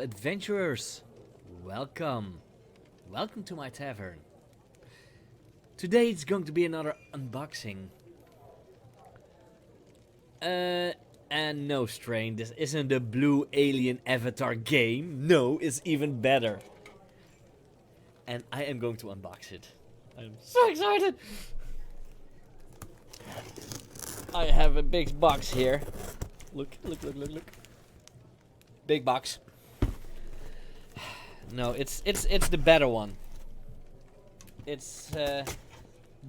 adventurers, welcome. Welcome to my tavern. Today it's going to be another unboxing. And no strain, this isn't a blue alien avatar game. No, it's even better. And I am going to unbox it. I'm so excited! I have a big box here. Look. Big box. No, it's the better one. It's the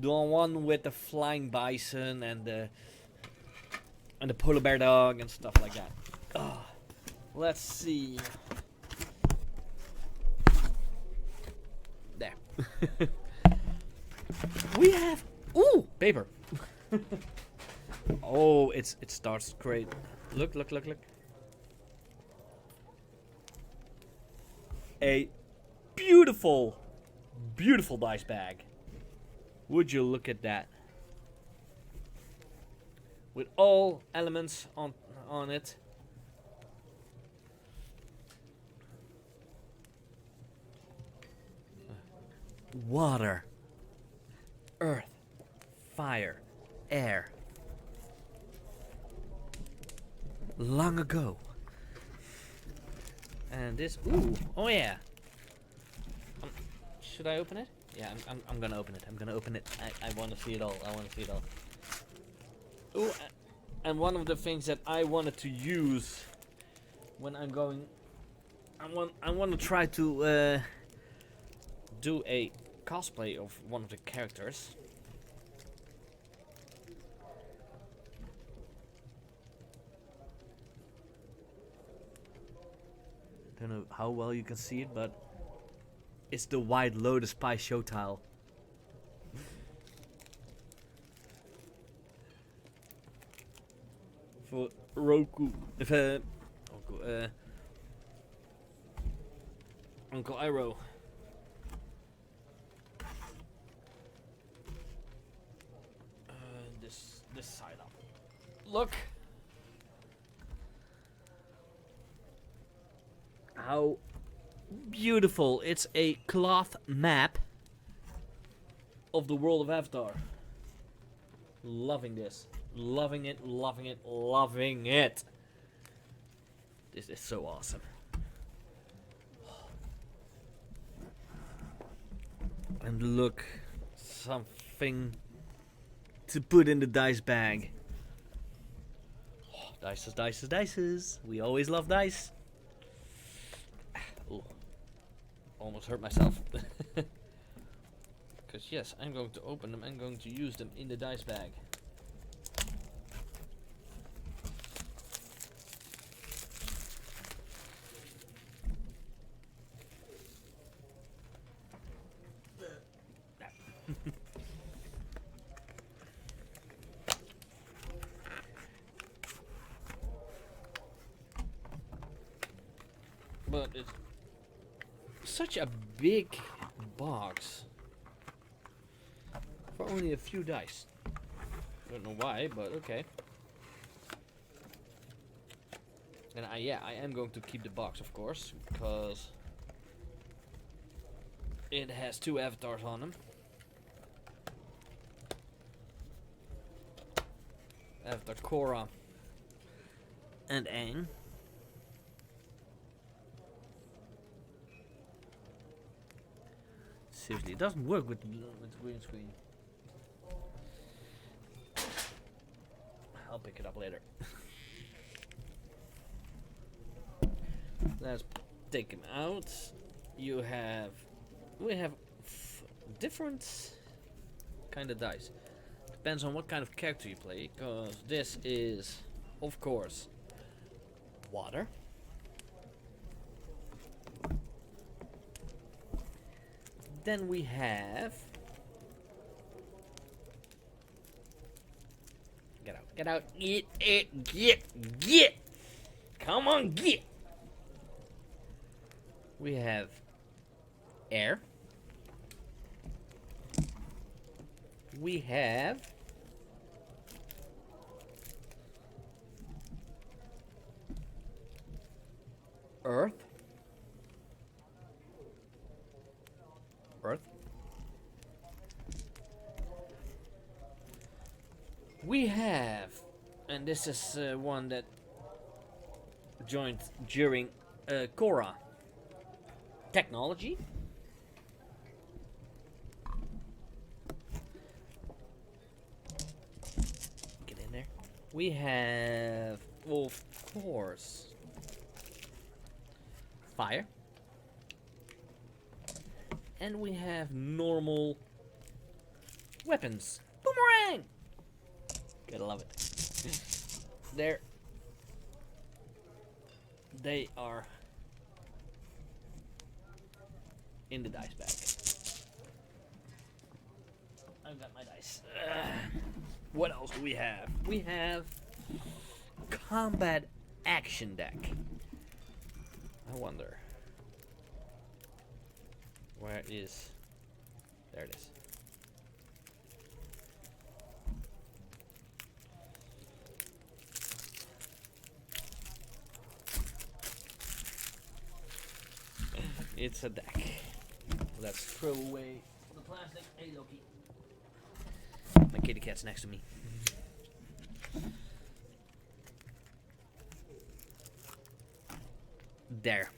one with the flying bison and the polar bear dog and stuff like that. Oh, let's see. There. We have paper. Oh, it starts great. Look. A beautiful dice bag. Would you look at that? With all elements on it. Water, earth, fire, air. Long ago. And this, oh yeah. Should I open it? Yeah, I'm gonna open it. I want to see it all. Ooh, and one of the things that I wanted to use when I'm going, I want to try to do a cosplay of one of the characters. Don't know how well you can see it, but it's the White Lotus Pie show tile. For Roku. Uncle Iroh. This side up. Look. How beautiful. It's a cloth map of the world of Avatar. Loving this. Loving it. This is so awesome. And look, something to put in the dice bag. Oh, dices. We always love dice. Ooh, almost hurt myself. Because yes, I'm going to open them. I'm going to use them in the dice bag. But it's such a big box for only a few dice. I don't know why, but okay. And I am going to keep the box, of course, because it has 2 avatars on them. Avatar Korra and Aang. Seriously, it doesn't work with green screen. I'll pick it up later. Let's take him out. We have different kind of dice. Depends on what kind of character you play, because this is, of course, water. Then we have, get out, get, come on, get. We have air. We have earth. We have, and this is one that joined during Korra technology. Get in there. We have, well, of course, fire. And we have normal weapons. Boomerang! Gotta love it. There. They are in the dice bag. I've got my dice. What else do we have? We have combat action deck. I wonder. Where is... There it is. It's a deck. Let's throw away the plastic. Hey, Loki. My kitty cat's next to me. There.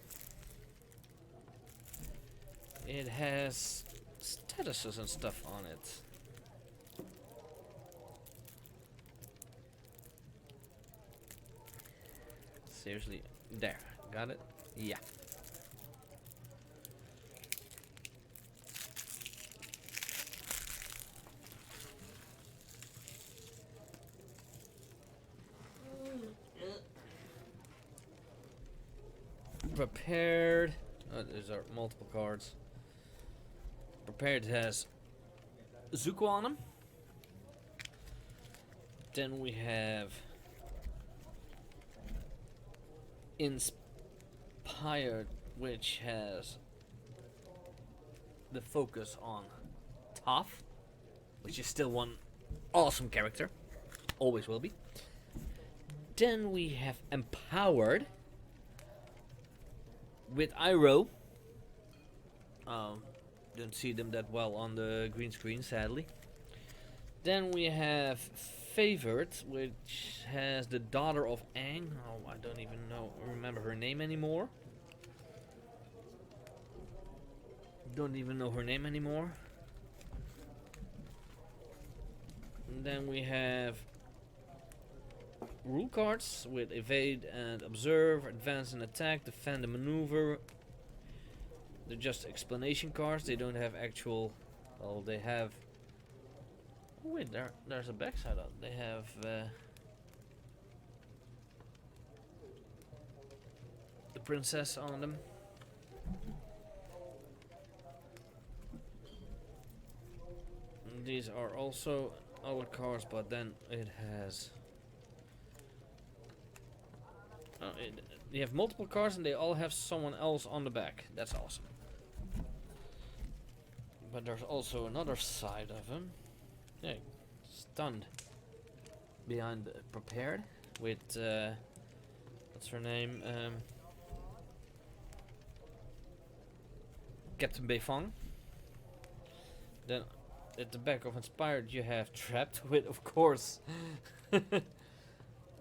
It has statuses and stuff on it. Seriously. There. Got it? Yeah. Prepared. These are multiple cards. Prepared has Zuko on them. Then we have Inspired, which has the focus on Toph, which is still one awesome character. Always will be. Then we have Empowered with Iroh. Don't see them that well on the green screen, sadly. Then we have Favored, which has the daughter of Aang. Oh, I don't even remember her name anymore. Don't even know her name anymore. And then we have rule cards with Evade and Observe, Advance and Attack, Defend and Maneuver. They're just explanation cards. They don't have actual... Well, they have... Oh wait, there's a backside on. They have... the princess on them. And these are also other cards, but then it has... you have multiple cards and they all have someone else on the back. That's awesome. But there's also another side of him. Yeah, stunned. Behind Prepared with what's her name? Captain Beifong. Then at the back of Inspired you have Trapped with, of course.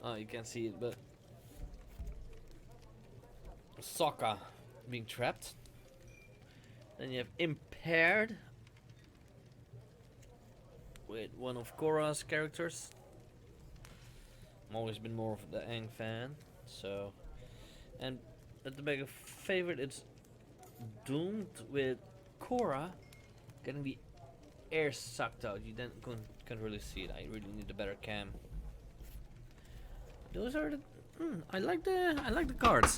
Oh, you can't see it, but Sokka being trapped. Then you have Impaired with one of Korra's characters. I've always been more of the Aang fan, so. And at the back of Favorite, it's Doomed with Korra getting the air sucked out. You then can't really see it. I really need a better cam. Those are the. I like the cards.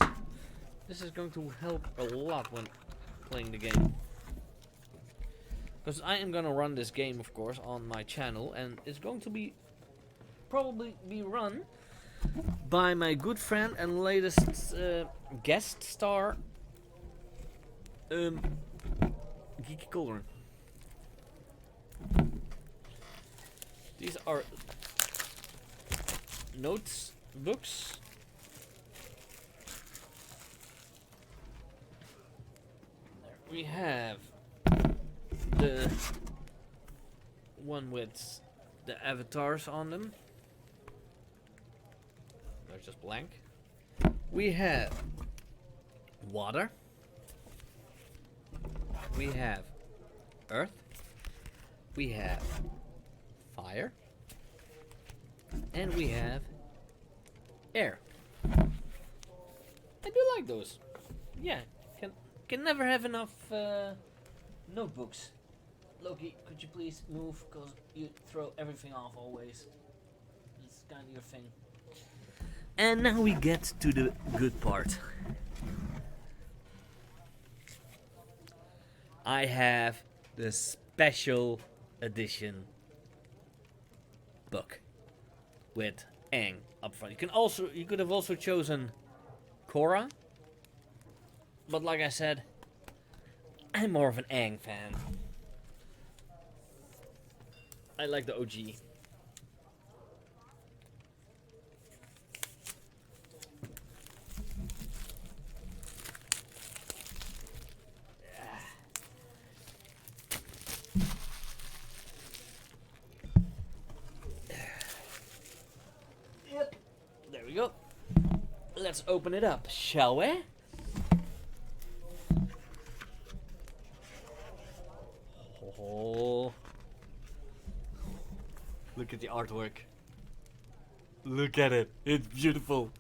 This is going to help a lot when playing the game. Because I am gonna run this game, of course, on my channel, and it's going to probably be run by my good friend and latest guest star, Geeky Cauldron. These are notes books. There we have the one with the avatars on them. They're just blank. We have water. We have earth. We have fire. And we have air. I do like those. Yeah, can never have enough notebooks. Loki, could you please move? Because you throw everything off always. It's kind of your thing. And now we get to the good part. I have the special edition book with Aang up front. You could have also chosen Korra, but like I said, I'm more of an Aang fan. I like the OG. Yep. There we go. Let's open it up, shall we? Oh. Look at the artwork. Look at it. It's beautiful.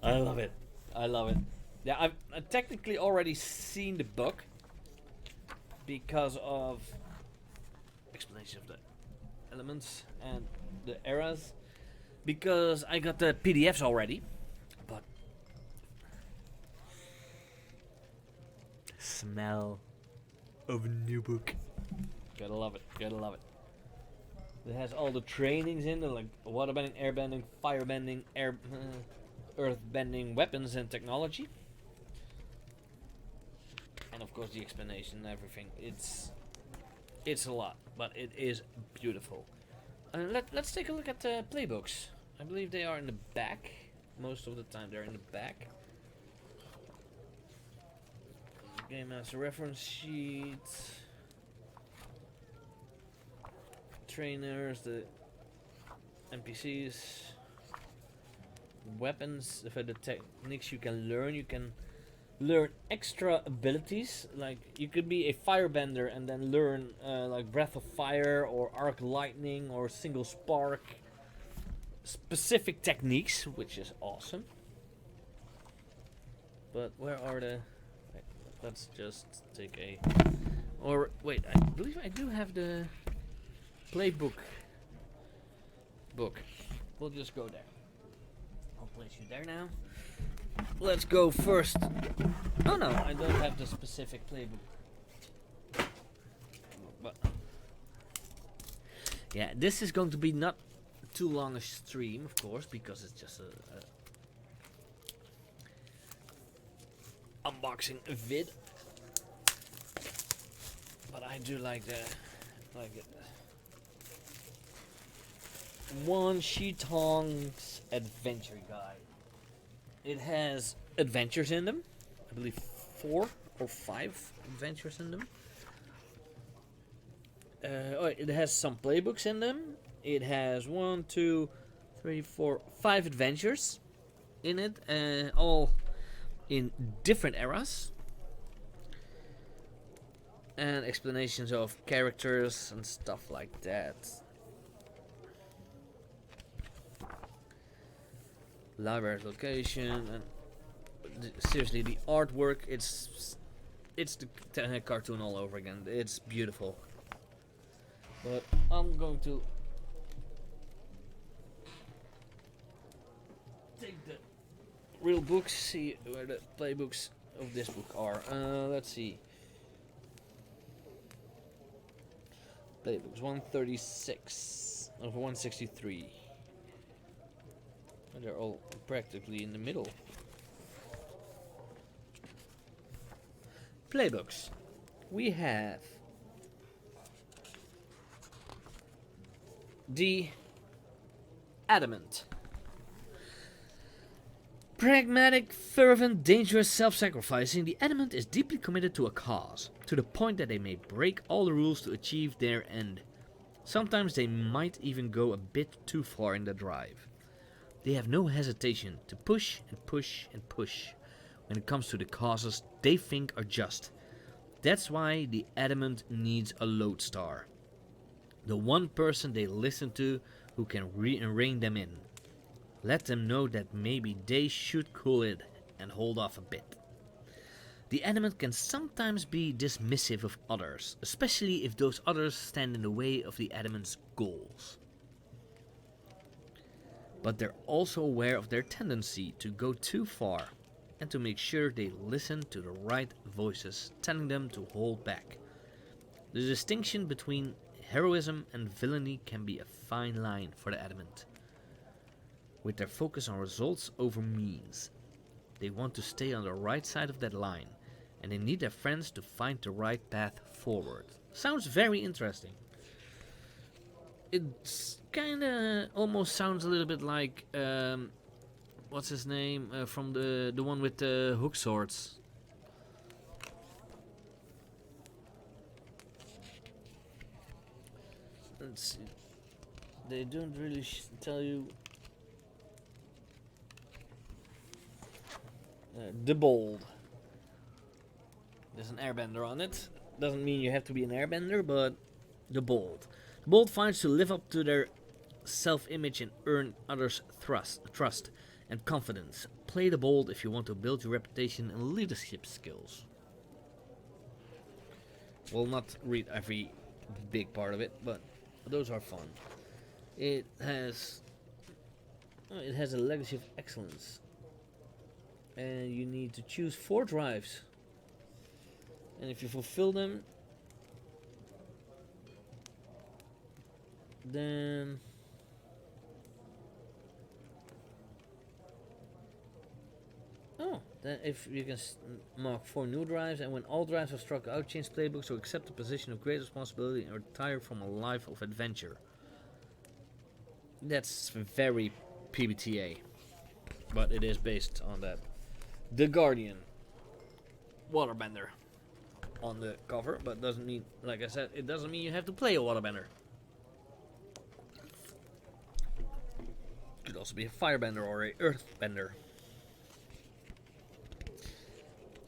I love it. I love it. Yeah, I've technically already seen the book because of explanation of the elements and the eras. Because I got the PDFs already. But smell of a new book. Gotta love it. Gotta love it. It has all the trainings in there, like waterbending, airbending, firebending, earthbending, weapons and technology. And of course the explanation and everything. It's a lot, but it is beautiful. Let's take a look at the playbooks. I believe they are in the back. Most of the time they're in the back. Game Master reference sheet. Trainers, the NPCs, weapons, for the techniques you can learn extra abilities. Like you could be a firebender and then learn like breath of fire or arc lightning or single spark specific techniques, which is awesome. But where are the let's just take a wait, I believe I do have the playbook book. We'll just go there. I'll place you there now. Let's go first. Oh no, I don't have the specific playbook. But yeah, this is going to be not too long a stream, of course, because it's just a unboxing vid. But I do like it. Wan Shi Tong's Adventure Guide. It has adventures in them. I believe 4 or 5 adventures in them. It has some playbooks in them. It has 1, 2, 3, 4, 5 adventures in it, all in different eras. And explanations of characters and stuff like that. Library's location, and seriously, the artwork, it's the cartoon all over again. It's beautiful. But I'm going to take the real books, see where the playbooks of this book are. Let's see. Playbooks 136 of 163. And they're all practically in the middle. Playbooks. We have the Adamant. Pragmatic, fervent, dangerous, self-sacrificing, the Adamant is deeply committed to a cause, to the point that they may break all the rules to achieve their end. Sometimes they might even go a bit too far in their drive. They have no hesitation to push and push and push when it comes to the causes they think are just. That's why the Adamant needs a lodestar. The one person they listen to who can rein them in. Let them know that maybe they should cool it and hold off a bit. The Adamant can sometimes be dismissive of others, especially if those others stand in the way of the Adamant's goals. But they're also aware of their tendency to go too far and to make sure they listen to the right voices telling them to hold back. The distinction between heroism and villainy can be a fine line for the Adamant. With their focus on results over means, they want to stay on the right side of that line, and they need their friends to find the right path forward. Sounds very interesting. It's kinda almost sounds a little bit like what's his name from the one with the hook swords. Let's see. They don't really tell you. The Bold. There's an airbender on it. Doesn't mean you have to be an airbender, but the Bold. The Bold finds to live up to their self-image and earn others' trust and confidence. Play the Bold if you want to build your reputation and leadership skills. We'll not read every big part of it, but those are fun. It has a legacy of excellence. And you need to choose 4 drives. And if you fulfill them, then then if you can mark 4 new drives, and when all drives are struck out, change playbooks or accept a position of great responsibility and retire from a life of adventure. That's very PBTA, but it is based on that. The Guardian, waterbender on the cover, but doesn't mean, like I said, it doesn't mean you have to play a waterbender. Could also be a firebender or a earthbender.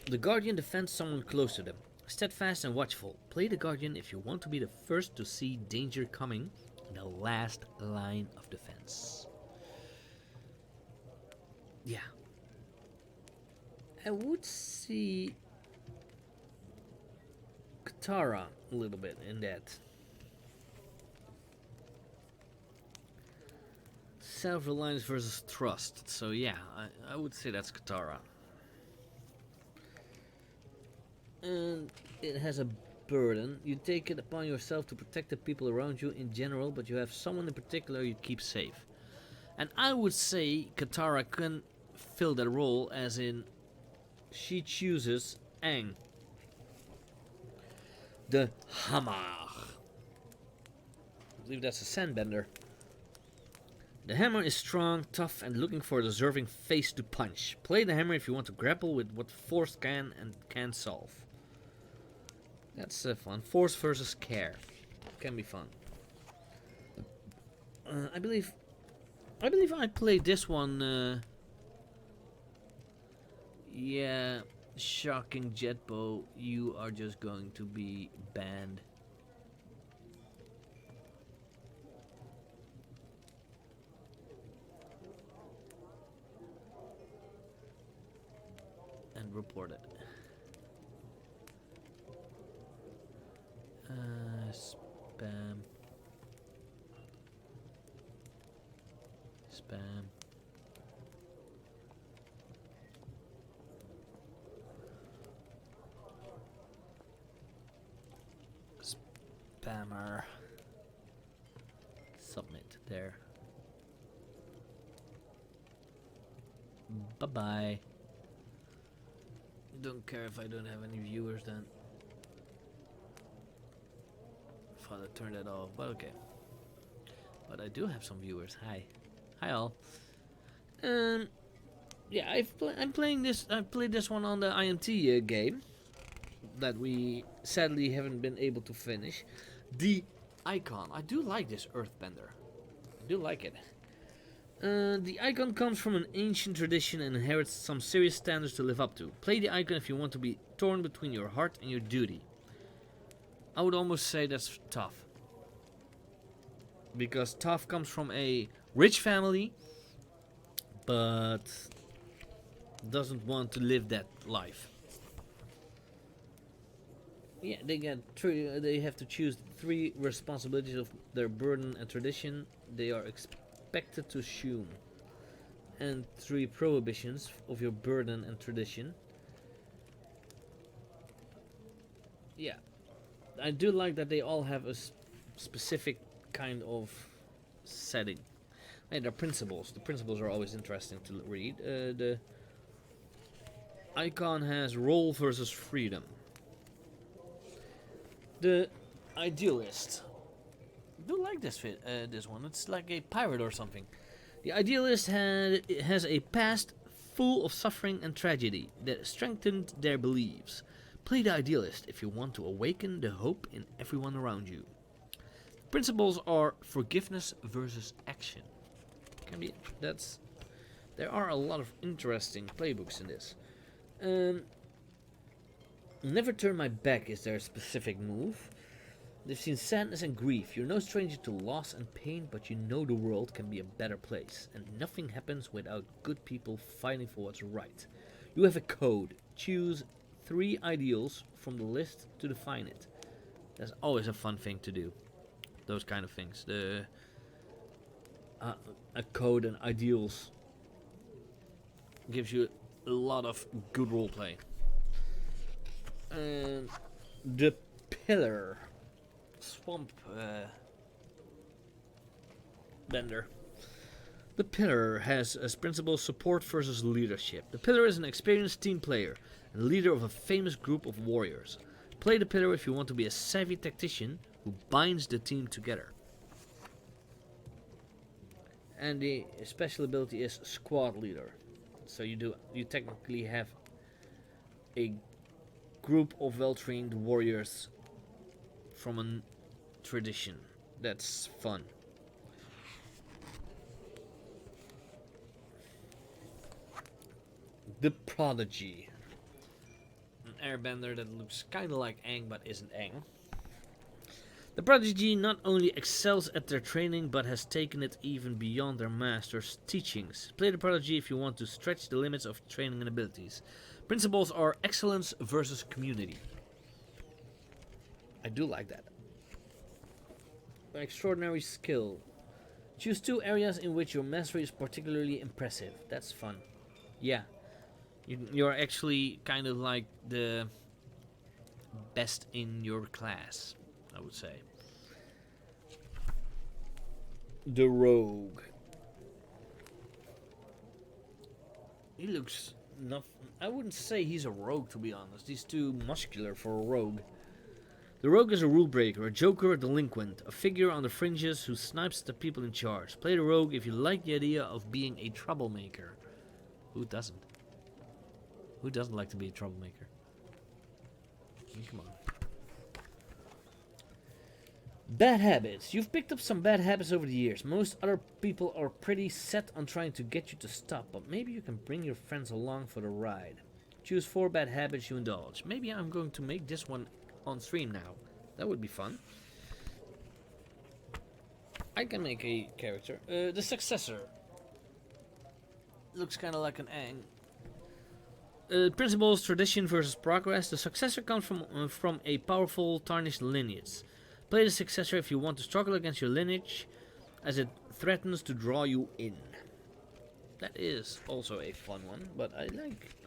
The Guardian defends someone close to them, steadfast and watchful. Play the Guardian if you want to be the first to see danger coming in the last line of defense. Yeah. I would see Katara a little bit in that. Self-reliance versus trust. So yeah, I would say that's Katara. And it has a burden. You take it upon yourself to protect the people around you in general, but you have someone in particular you keep safe. And I would say Katara can fill that role, as in she chooses Aang, the Hammer. I believe that's a sandbender. The Hammer is strong, tough, and looking for a deserving face to punch. Play the Hammer if you want to grapple with what Force can and can't solve. That's fun. Force versus care can be fun. I believe I played this one. Yeah, shocking Jetbo. You are just going to be banned. And report it. Spam. Spam. Spammer. Submit there. Bye bye. Don't care if I don't have any viewers then. Thought I turned that off, but okay. But I do have some viewers. Hi. Hi all. Yeah, I'm playing this. I played this one on the IMT game that we sadly haven't been able to finish. The icon. I do like this Earthbender. I do like it. The icon comes from an ancient tradition and inherits some serious standards to live up to. Play the icon if you want to be torn between your heart and your duty. I would almost say that's tough. Because tough comes from a rich family, but doesn't want to live that life. Yeah, they have to choose 3 responsibilities of their burden and tradition they are expected to assume, and 3 prohibitions of your burden and tradition. Yeah, I do like that they all have a specific kind of setting. And their principles. The principles are always interesting to read. The icon has role versus freedom. The idealist. I do like this one. It's like a pirate or something. The idealist has a past full of suffering and tragedy that strengthened their beliefs. Play the idealist if you want to awaken the hope in everyone around you. Principles are forgiveness versus action. There are a lot of interesting playbooks in this. Never turn my back is their specific move. They've seen sadness and grief. You're no stranger to loss and pain, but you know the world can be a better place, and nothing happens without good people fighting for what's right. You have a code. Choose 3 ideals from the list to define it. That's always a fun thing to do. Those kind of things. A code and ideals gives you a lot of good roleplay. The pillar. Swamp bender. The pillar has as principle support versus leadership. The pillar is an experienced team player and leader of a famous group of warriors. Play the pillar if you want to be a savvy tactician who binds the team together. And the special ability is squad leader. So you technically have a group of well-trained warriors from a tradition. That's fun. The Prodigy. An airbender that looks kinda like Aang but isn't Aang. The Prodigy not only excels at their training but has taken it even beyond their master's teachings. Play the Prodigy if you want to stretch the limits of training and abilities. Principles are excellence versus community. I do like that. Extraordinary skill. Choose 2 areas in which your mastery is particularly impressive. That's fun. Yeah. You're actually kind of like the best in your class, I would say. The Rogue. He looks not... I wouldn't say he's a rogue, to be honest. He's too muscular for a rogue. The Rogue is a rule breaker, a joker, a delinquent, a figure on the fringes who snipes the people in charge. Play the Rogue if you like the idea of being a troublemaker. Who doesn't? Who doesn't like to be a troublemaker? Come on. Bad habits. You've picked up some bad habits over the years. Most other people are pretty set on trying to get you to stop, but maybe you can bring your friends along for the ride. Choose 4 bad habits you indulge. Maybe I'm going to make this one on stream now. That would be fun. I can make a character. The Successor. Looks kind of like an Aang. Principles, tradition versus progress. The Successor comes from a powerful, tarnished lineage. Play the Successor if you want to struggle against your lineage, as it threatens to draw you in. That is also a fun one, but I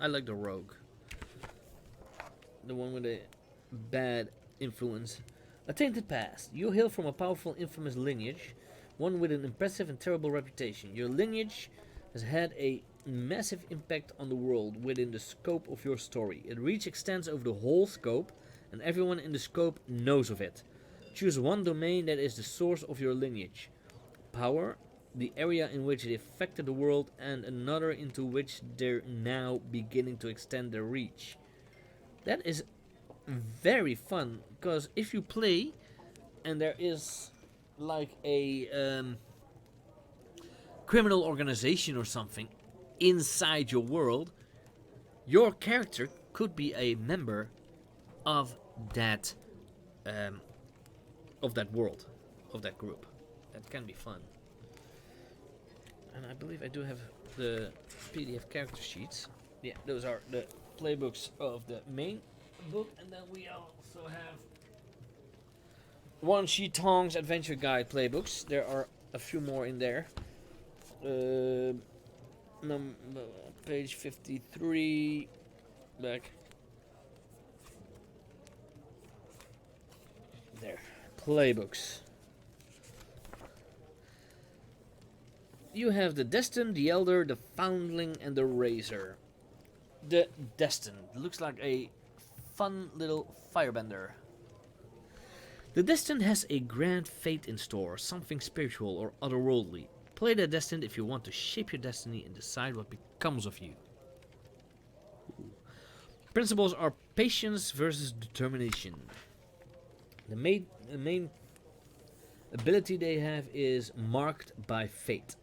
like the Rogue. The one with a bad influence. A tainted past. You hail from a powerful, infamous lineage, one with an impressive and terrible reputation. Your lineage has had a massive impact on the world within the scope of your story. Its reach extends over the whole scope, and everyone in the scope knows of it. Choose 1 domain that is the source of your lineage. Power, the area in which it affected the world, and another into which they're now beginning to extend their reach. That is very fun, because if you play and there is like a criminal organization or something inside your world, your character could be a member of that um, world, of that group. That can be fun. And I believe I do have the PDF character sheets. Yeah, those are the playbooks of the main book, and then we also have One Shi Tong's Adventure Guide playbooks. There are a few more in there. Page 53 back there. Playbooks. You have the Destined, the Elder, the Foundling, and the Razor. The Destined looks like a fun little firebender. The Destined has a grand fate in store, something spiritual or otherworldly. Play the Destined if you want to shape your destiny and decide what becomes of you. Principles are patience versus determination. The main ability they have is Marked by Fate.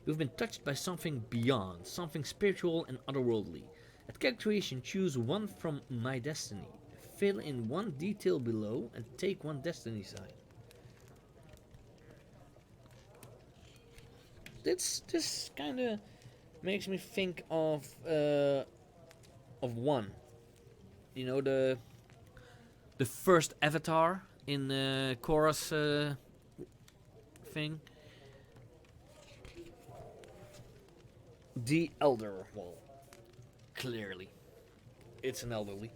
You've been touched by something beyond, something spiritual and otherworldly. At character creation, choose one from My Destiny. Fill in one detail below and take one destiny sign. This kind of makes me think of one. You know, the first Avatar in Korra's thing. The Elder. Well, clearly, it's an elderly.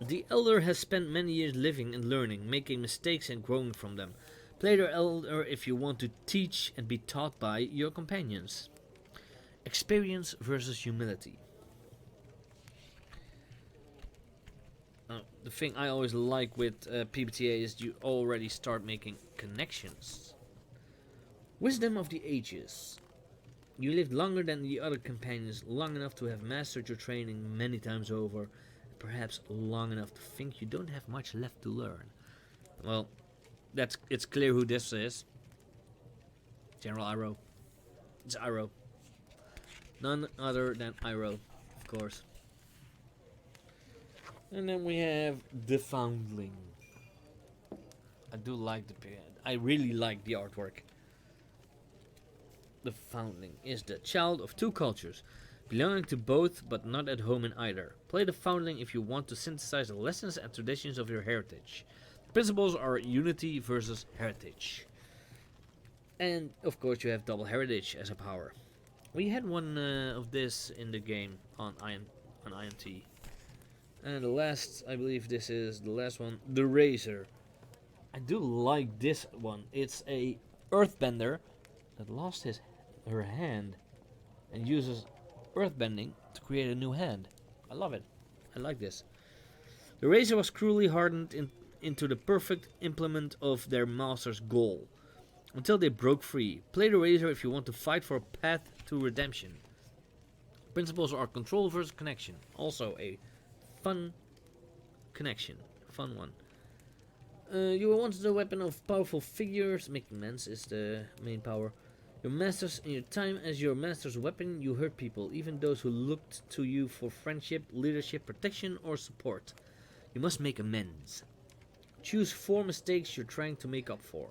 The Elder has spent many years living and learning, making mistakes and growing from them. Play the Elder if you want to teach and be taught by your companions. Experience versus humility. The thing I always like with PBTA is you already start making connections. Wisdom of the Ages. You lived longer than the other companions, long enough to have mastered your training many times over, perhaps long enough to think you don't have much left to learn. Well, it's clear who this is. General Iroh. It's Iroh. None other than Iroh, of course. And then we have the Foundling. I really like the artwork. The Foundling is the child of two cultures, belonging to both but not at home in either. Play the Foundling if you want to synthesize the lessons and traditions of your heritage. The principles are unity versus heritage. And of course you have double heritage as a power. We had one of this in the game on INT. And the last, I believe this is the last one, the Razor. I do like this one. It's a earthbender that lost her hand and uses earthbending to create a new hand. I love it. I like this. The Razor was cruelly hardened into the perfect implement of their master's goal until they broke free. Play the Razor if you want to fight for a path to redemption. Principles are control versus connection. Also a fun connection. Fun one. You were once the weapon of powerful figures. Making amends is the main power. Your masters, in your time as your master's weapon, you hurt people, even those who looked to you for friendship, leadership, protection, or support. You must make amends. Choose 4 mistakes you're trying to make up for.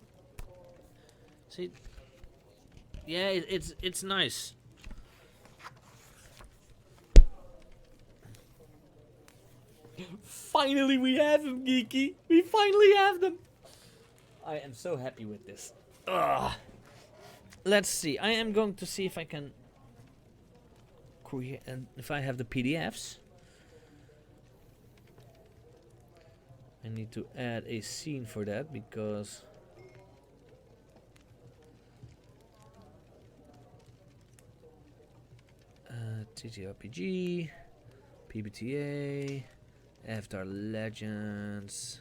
See? Yeah, it's nice. Finally we have them, Geeky. We finally have them. I am so happy with this. Ugh. Let's see. I am going to see if I can create, and if I have the PDFs. I need to add a scene for that because TTRPG, PBTA, Avatar Legends.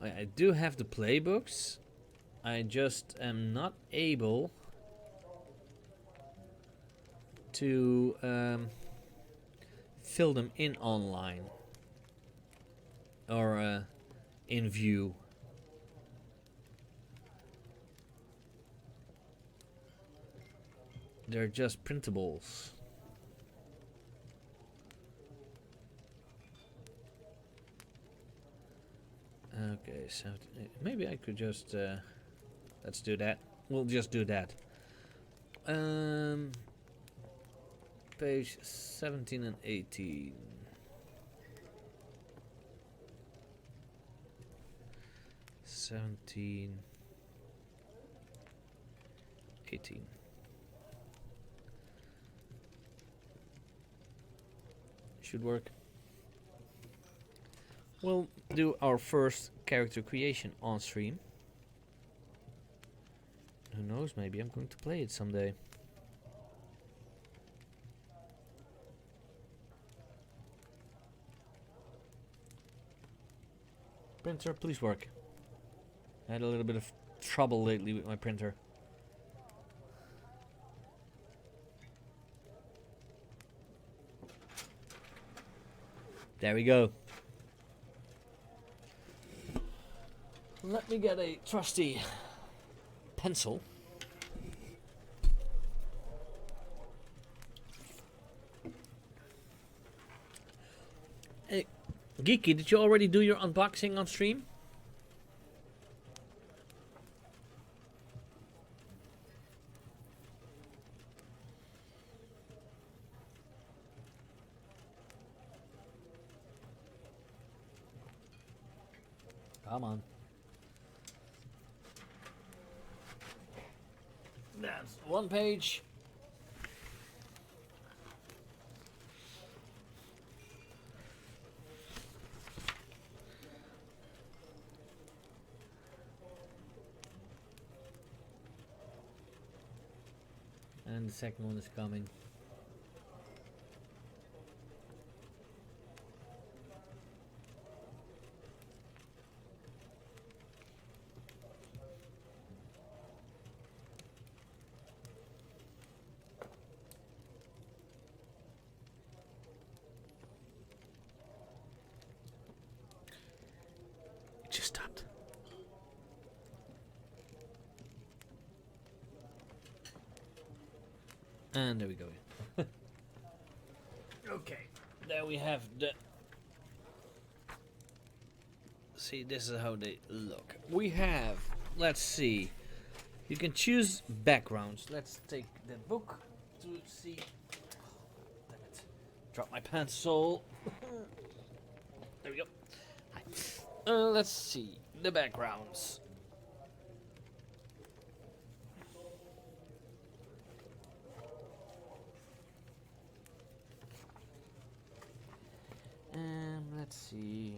I do have the playbooks. I just am not able to fill them in online or in view. They're just printables. Okay, so maybe I could just let's do that. We'll just do that. Page 17 and 18. '17, 18. Should work. We'll do our first character creation on stream. Who knows, maybe I'm going to play it someday. Printer, please work. I had a little bit of trouble lately with my printer. There we go. Let me get a trusty pencil. Hey, Geeky, did you already do your unboxing on stream? Come on. That's one page. And the second one is coming. It just stopped. And there we go. Okay, there we have the... See, this is how they look. We have, let's see, you can choose backgrounds. Let's take the book to see. Oh, damn it. Drop my pencil. There we go. Hi. Let's see the backgrounds. Let's see.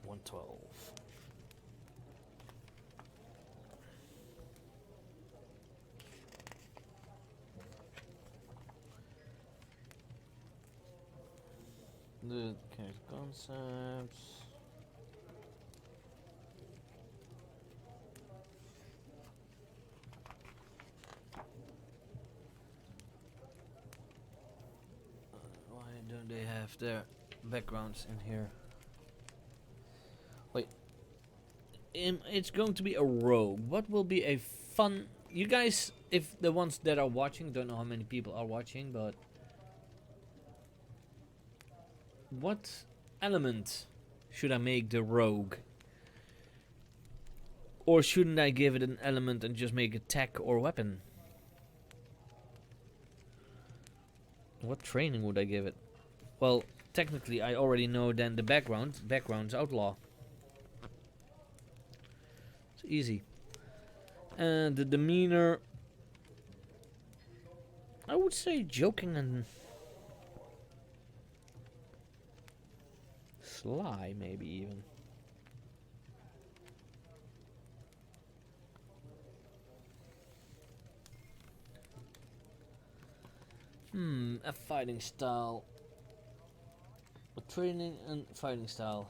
112. The character concepts. Why don't they have their backgrounds in here? Wait. It's going to be a rogue. What will be a fun... You guys, if the ones that are watching, don't know how many people are watching, but... What element should I make the rogue? Or shouldn't I give it an element and just make attack or weapon? What training would I give it? Well, technically I already know then the background's outlaw. It's easy. And the demeanor, I would say joking and sly, maybe even. A fighting style. A training and fighting style.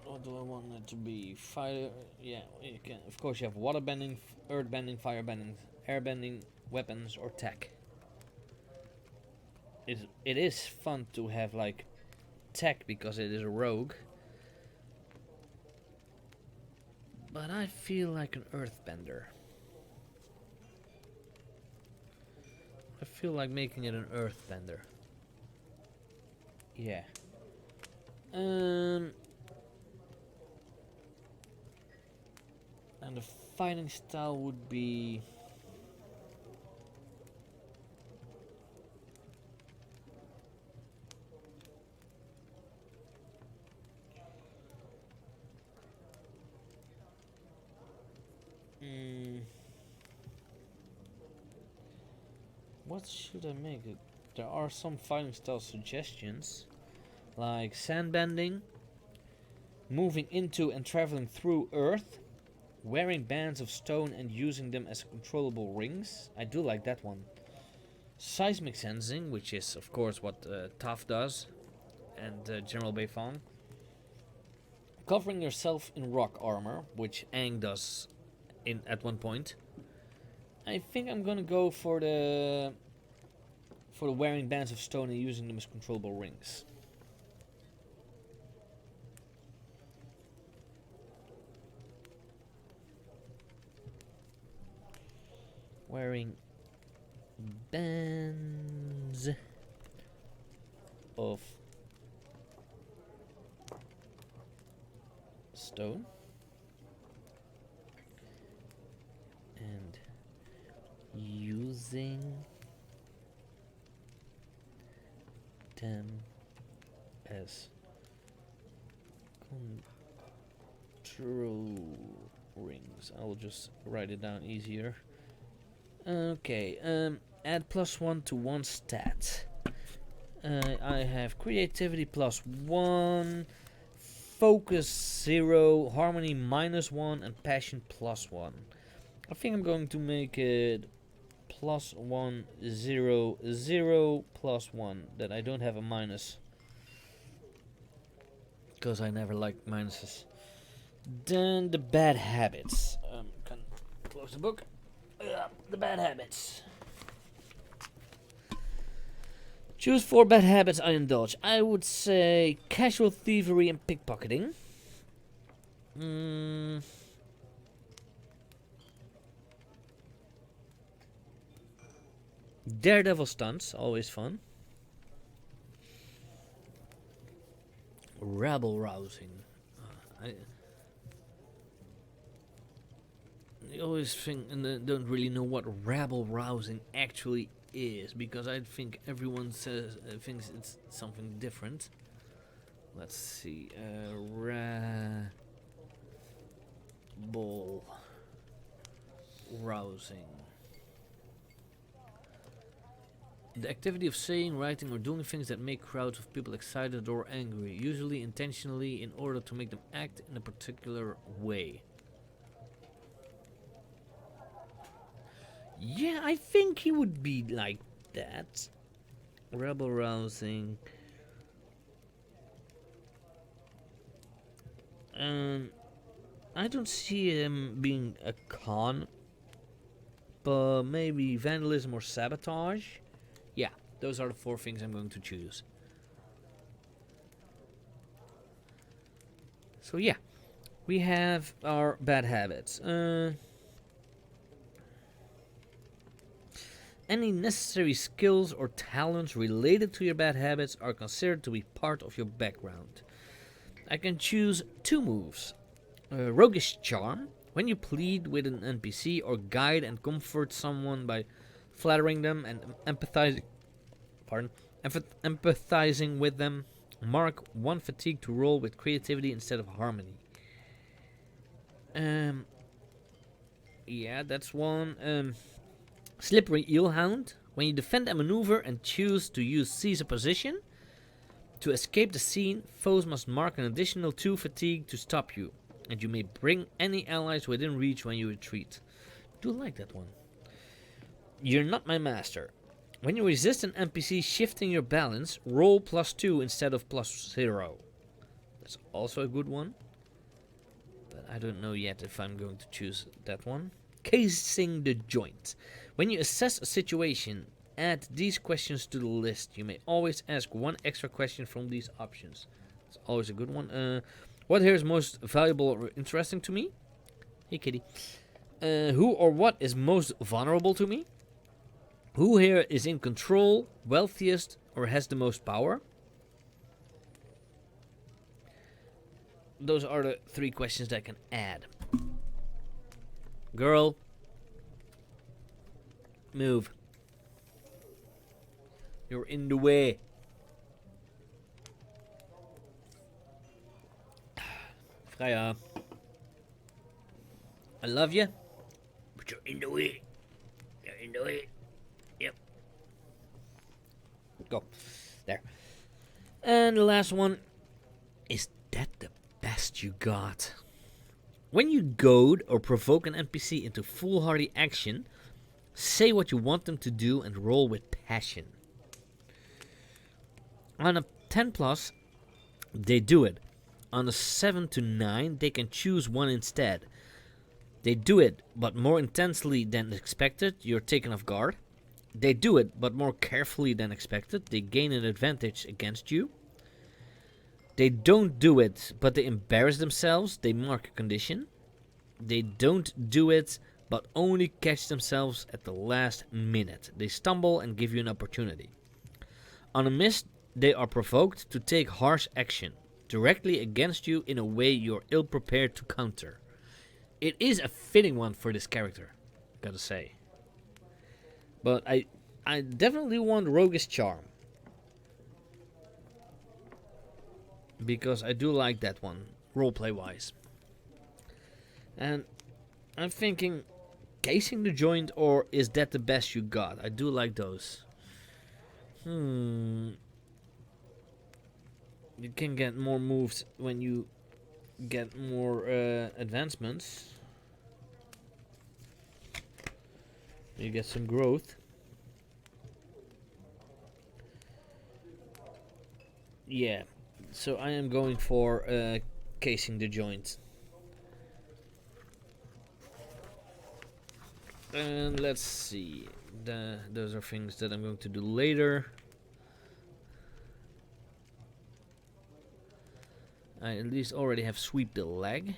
What do I want it to be? Fire, yeah, you can. Of course, you have water bending, earth bending, fire bending, air bending, weapons, or tech. It is fun to have like tech because it is a rogue. But I feel like an earthbender. I feel like making it an earthbender. Yeah. And the fighting style would be what should I make it? There are some fighting style suggestions, like sandbending, moving into and traveling through earth, wearing bands of stone and using them as controllable rings. I do like that one. Seismic sensing, which is of course what Taf does, and General Beifong. Covering yourself in rock armor, which Aang does at one point. I think I'm gonna go for the wearing bands of stone and using them as controllable rings. Wearing bands of stone and using them as control rings. I'll just write it down easier. Okay, add +1 to one stat. I have creativity +1, focus 0, harmony -1, and passion +1. I think I'm going to make it +1, 0, 0, +1. That I don't have a minus, because I never liked minuses. Then the bad habits. Can close the book. The bad habits. Choose 4 bad habits I indulge. I would say casual thievery and pickpocketing. Daredevil stunts, always fun. Rabble rousing. I always think and don't really know what rabble rousing actually is, because I think everyone thinks it's something different. Let's see. Rabble rousing. The activity of saying, writing, or doing things that make crowds of people excited or angry, usually intentionally, in order to make them act in a particular way. Yeah, I think he would be like that. Rebel rousing. I don't see him being a con, but maybe vandalism or sabotage. Yeah, those are the 4 things I'm going to choose. So yeah, we have our bad habits. Any necessary skills or talents related to your bad habits are considered to be part of your background. I can choose 2 moves. Roguish Charm. When you plead with an NPC or guide and comfort someone by flattering them and empathizing with them, mark 1 fatigue to roll with creativity instead of harmony. Yeah, that's one. Slippery Eelhound. When you defend a maneuver and choose to seize a position, To escape the scene, foes must mark an additional 2 fatigue to stop you, and you may bring any allies within reach when you retreat. Do like that one. You're not my master. When you resist an NPC shifting your balance, roll +2 instead of +0. That's also a good one. But I don't know yet if I'm going to choose that one. Casing the joint. When you assess a situation, add these questions to the list. You may always ask one extra question from these options. It's always a good one. What here is most valuable or interesting to me? Hey, kitty. Who or what is most vulnerable to me? Who here is in control, wealthiest, or has the most power? Those are the 3 questions that I can add. Girl, move. You're in the way. Freya, I love you, but you're in the way. You're in the way. Yep. Go. There. And the last one. Is that the best you got? When you goad or provoke an NPC into foolhardy action, say what you want them to do and roll with passion. On a 10+, they do it. On a 7 to 9, they can choose one instead. They do it, but more intensely than expected. You're taken off guard. They do it, but more carefully than expected. They gain an advantage against you. They don't do it, but they embarrass themselves. They mark a condition. They don't do it, but only catch themselves at the last minute. They stumble and give you an opportunity. On a miss, they are provoked to take harsh action, directly against you in a way you're ill-prepared to counter. It is a fitting one for this character, gotta say. But I definitely want Rogue's Charm. Because I do like that one, roleplay-wise. And I'm thinking, casing the joint, or is that the best you got? I do like those. You can get more moves when you get more advancements. You get some growth. Yeah, so I am going for casing the joint. And let's see. Those are things that I'm going to do later. I at least already have sweep the leg.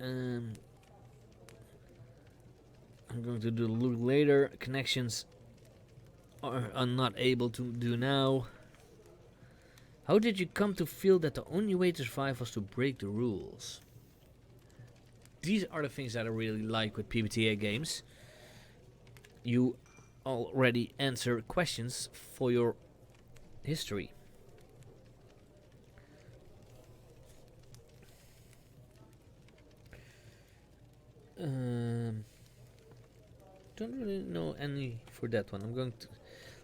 I'm going to do the look later. Connections are not able to do now. How did you come to feel that the only way to survive was to break the rules? These are the things that I really like with PBTA games. You already answer questions for your history. Don't really know any for that one. I'm going to...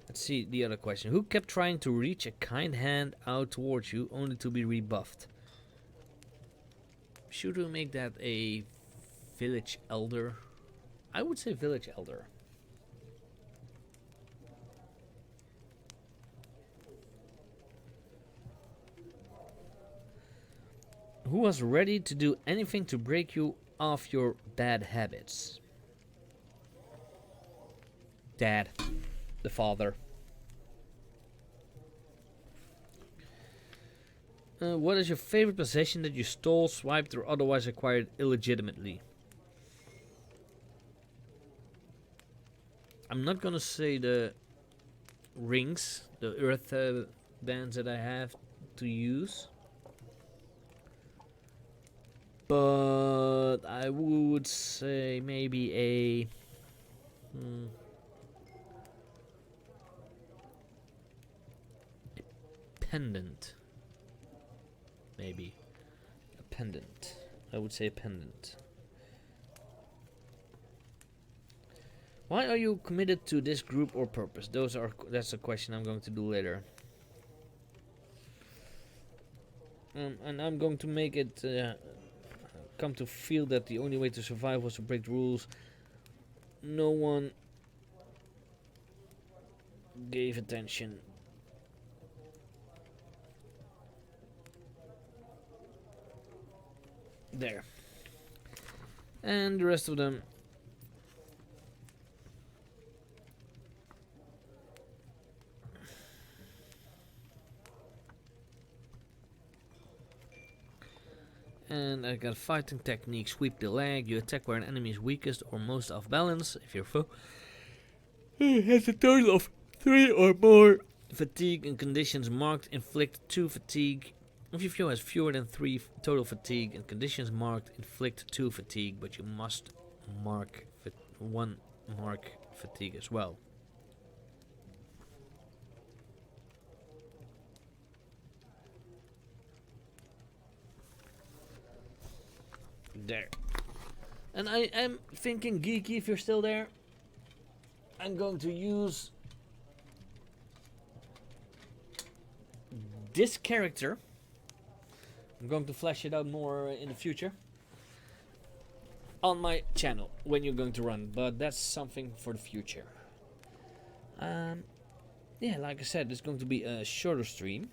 Let's see the other question. Who kept trying to reach a kind hand out towards you only to be rebuffed? Should we make that a village elder? I would say village elder. Who was ready to do anything to break you off your bad habits? Dad. The father. What is your favorite possession that you stole, swiped, or otherwise acquired illegitimately? I'm not gonna say the rings, the earth bands that I have to use. But I would say maybe a... pendant. Maybe. A pendant. I would say a pendant. Why are you committed to this group or purpose? That's a question I'm going to do later. And I'm going to make it come to feel that the only way to survive was to break the rules. No one gave attention. There. And the rest of them. And I got fighting technique, sweep the leg. You attack where an enemy is weakest or most off balance. If your foe has a total of 3 or more fatigue and conditions marked, inflict 2 fatigue. If your foe has fewer than 3 total fatigue and conditions marked, inflict 2 fatigue, but you must mark 1 mark fatigue as well. There. And I am thinking, Geeky, if you're still there, I'm going to use this character. I'm going to flesh it out more in the future on my channel when you're going to run, but that's something for the future. Yeah, like I said, it's going to be a shorter stream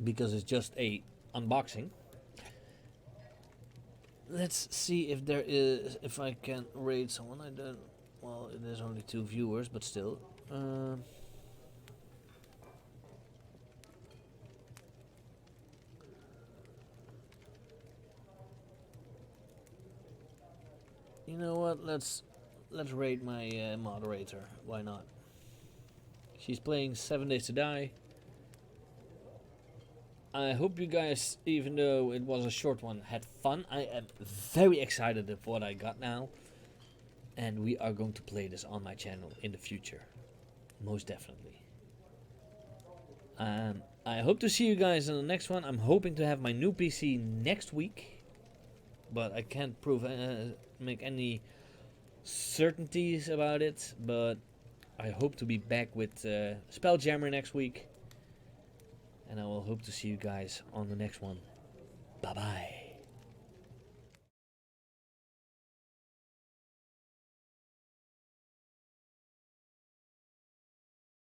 because it's just a unboxing. Let's see if I can raid someone. I don't. Well, there's only 2 viewers, but still. You know what? Let's raid my moderator. Why not? She's playing 7 Days to Die. I hope you guys, even though it was a short one, had fun. I am very excited of what I got now. And we are going to play this on my channel in the future. Most definitely. I hope to see you guys in the next one. I'm hoping to have my new PC next week. But I can't make any certainties about it. But I hope to be back with Spelljammer next week. And I will hope to see you guys on the next one. Bye bye.